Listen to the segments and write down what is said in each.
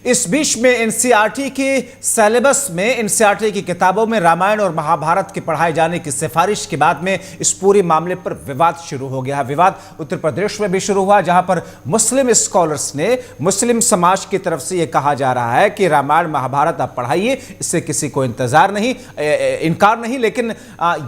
इस बीच में एनसीईआरटी के सिलेबस में एनसीईआरटी की किताबों में रामायण और महाभारत के पढ़ाए जाने की सिफारिश के बाद में इस पूरे मामले पर विवाद शुरू हो गया है। विवाद उत्तर प्रदेश में भी शुरू हुआ, जहां पर मुस्लिम स्कॉलर्स ने मुस्लिम समाज की तरफ से यह कहा जा रहा है कि रामायण महाभारत आप पढ़ाइए, इससे किसी को इंतजार नहीं, इनकार नहीं, लेकिन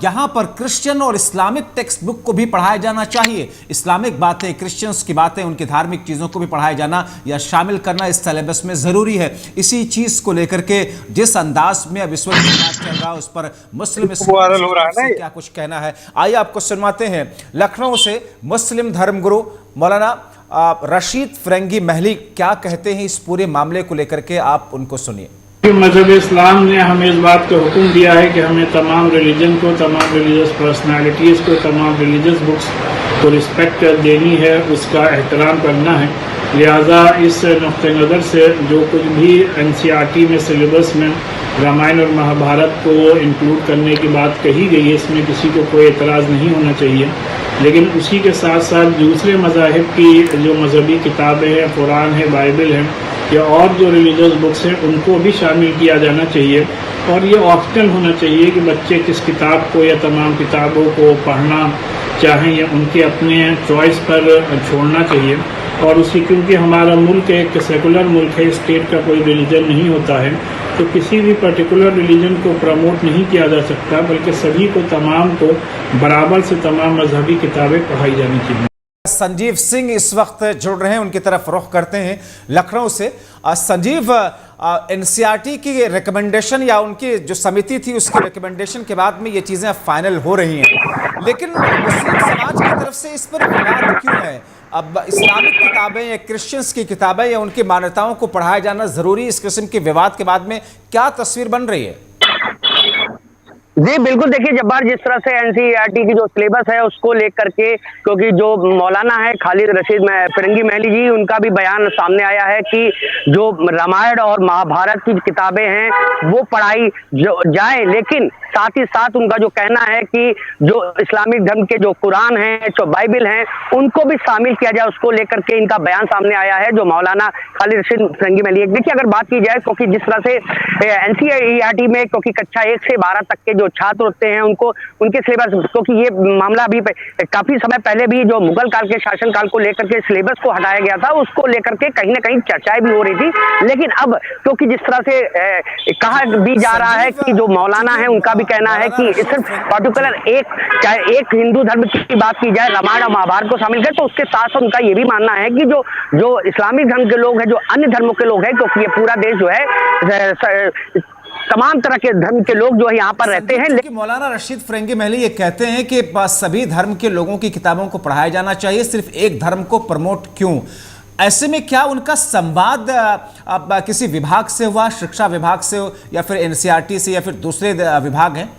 यहां पर क्रिश्चियन और इस्लामिक टेक्स्ट बुक को भी पढ़ाया जाना चाहिए। इस्लामिक बातें, क्रिश्चियंस की बातें, उनकी धार्मिक चीजों को भी पढ़ाया जाना या शामिल करना इस सिलेबस में जरूरी है। इसी चीज को लेकर के जिस अंदाज में अब इस वक्त चल रहा है उस पर मुस्लिम से क्या कुछ कहना है, आइए आपको सुनवाते हैं। लखनऊ से मुस्लिम धर्मगुरु मौलाना रशीद फिरंगी महली क्या कहते हैं इस पूरे मामले को लेकर के, आप उनको सुनिए। मजहब इस्लाम ने हमें इस बात का हुक्म दिया है कि हमें तमाम रिलीजन को, तमाम रिलीजियस पर्सनालिटीज़ को, तमाम रिलीजियस बुक्स को रिस्पेक्ट देनी है, उसका एहतराम करना है। लिहाजा इस नुक़्ते नज़र से जो कुछ भी एनसीईआरटी में सिलेबस में रामायण और महाभारत को इंक्लूड करने की बात कही गई है, इसमें किसी को कोई एतराज़ नहीं होना चाहिए। लेकिन उसी के साथ साथ दूसरे मज़ाहिब की जो मजहबी किताबें हैं, कुरान है, बाइबल है या और जो रिलीजियस बुक्स हैं, उनको भी शामिल किया जाना चाहिए। और ये ऑप्शनल होना चाहिए कि बच्चे किस किताब को या तमाम किताबों को पढ़ना चाहें या उनके अपने चॉइस पर छोड़ना चाहिए। और उसी क्योंकि हमारा मुल्क एक सेकुलर मुल्क है, स्टेट का कोई रिलीजन नहीं होता है, तो किसी भी पर्टिकुलर रिलीजन को प्रमोट नहीं किया जा सकता, बल्कि सभी को, तमाम को बराबर से तमाम मजहबी किताबें पढ़ाई जानी चाहिए। संजीव सिंह इस वक्त जुड़ रहे हैं, उनकी तरफ रुख करते हैं लखनऊ से। संजीव, एनसीईआरटी की रिकमेंडेशन या उनकी जो समिति थी उसकी रिकमेंडेशन के बाद में ये चीज़ें फाइनल हो रही हैं, लेकिन मुस्लिम समाज की तरफ से इस पर विवाद क्यों है? अब इस्लामिक किताबें या क्रिश्चियंस की किताबें या उनकी मान्यताओं को पढ़ाया जाना ज़रूरी, इस किस्म के विवाद के बाद में क्या तस्वीर बन रही है? जी बिल्कुल, देखिए जब्बार, जिस तरह से एनसीईआरटी की जो सिलेबस है उसको लेकर के, क्योंकि जो मौलाना है खालिद रशीद फिरंगी महली जी, उनका भी बयान सामने आया है कि जो रामायण और महाभारत की किताबें हैं वो पढ़ाई जाए, लेकिन साथ ही साथ उनका जो कहना है कि जो इस्लामिक धर्म के जो कुरान है, जो बाइबल हैं, उनको भी शामिल किया जाए, उसको लेकर के इनका बयान सामने आया है जो मौलाना खालिद रशीद फिरंगी महली। देखिए अगर बात की जाए, क्योंकि जिस तरह से एनसीईआरटी में, क्योंकि कक्षा 1 से 12 तक के जो छात्र होते हैं उनको उनके सिलेबस, क्योंकि ये मामला अभी काफी समय पहले भी जो मुगल काल के शासनकाल को लेकर के सिलेबस को हटाया गया था, उसको लेकर के कहीं ना कहीं चर्चाएं भी हो रही थी। लेकिन अब क्योंकि जिस तरह से कहा भी जा रहा है कि जो मौलाना है उनका भी कहना है कि सिर्फ पर्टिकुलर एक हिंदू धर्म की बात की जाए, रामायण और महाभारत को शामिल करें, तो उसके साथ साथ उनका ये भी मानना है कि जो इस्लामिक धर्म के लोग हैं, जो अन्य धर्मों के लोग हैं, क्योंकि ये पूरा देश जो है तमाम तरह के धर्म के लोग जो है यहाँ पर रहते हैं। लेकिन मौलाना रशीद फिरंगी महली ये कहते हैं कि सभी धर्म के लोगों की किताबों को पढ़ाया जाना चाहिए, सिर्फ एक धर्म को प्रमोट क्यों? ऐसे में क्या उनका संवाद किसी विभाग से हुआ, शिक्षा विभाग से या फिर एनसीईआरटी से या फिर दूसरे विभाग हैं?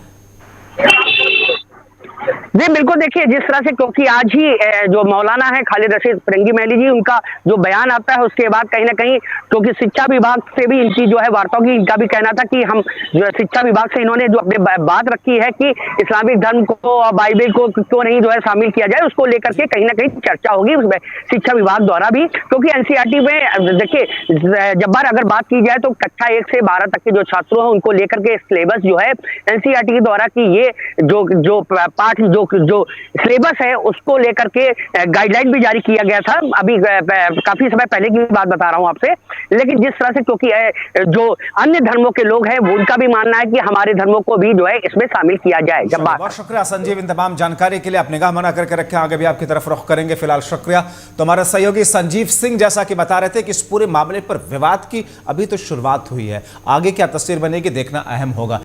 जी बिल्कुल, देखिए जिस तरह से, क्योंकि आज ही जो मौलाना है खालिद रशीद फिरंगी महली जी, उनका जो बयान आता है उसके बाद कहीं ना कहीं, क्योंकि शिक्षा विभाग से भी इनकी जो है वार्ता की, इनका भी कहना था कि हम जो है शिक्षा विभाग से इन्होंने जो अपने बात रखी है कि इस्लामिक धर्म को और बाइबल को क्यों नहीं जो है शामिल किया जाए, उसको लेकर के कहीं ना कहीं चर्चा होगी उसमें शिक्षा विभाग द्वारा भी। क्योंकि एनसीईआरटी में देखिए जब्बार, अगर बात की जाए तो कक्षा 1 से 12 तक के जो छात्रों हैं उनको लेकर के सिलेबस जो है एनसीईआरटी के द्वारा की ये जो पाठ जो सिलेबस है उसको लेकर के गाइडलाइन भी जारी किया गया था, अभी काफी समय पहले की बात बता रहा हूं आपसे। लेकिन जिस तरह से, क्योंकि जो अन्य धर्मों के लोग हैं वो उनका भी मानना है कि हमारे धर्मों को भी जो है इसमें शामिल किया जाए। जब बहुत शुक्रिया संजीव, इन तमाम जानकारी के लिए। आप निगाह बना करके रखें, आगे भी आपकी तरफ रुख करेंगे। फिलहाल शुक्रिया। तो हमारे सहयोगी संजीव सिंह जैसा कि बता रहे थे कि इस पूरे मामले पर विवाद की अभी तो शुरुआत हुई है, आगे क्या तस्वीर बनेगी देखना अहम होगा।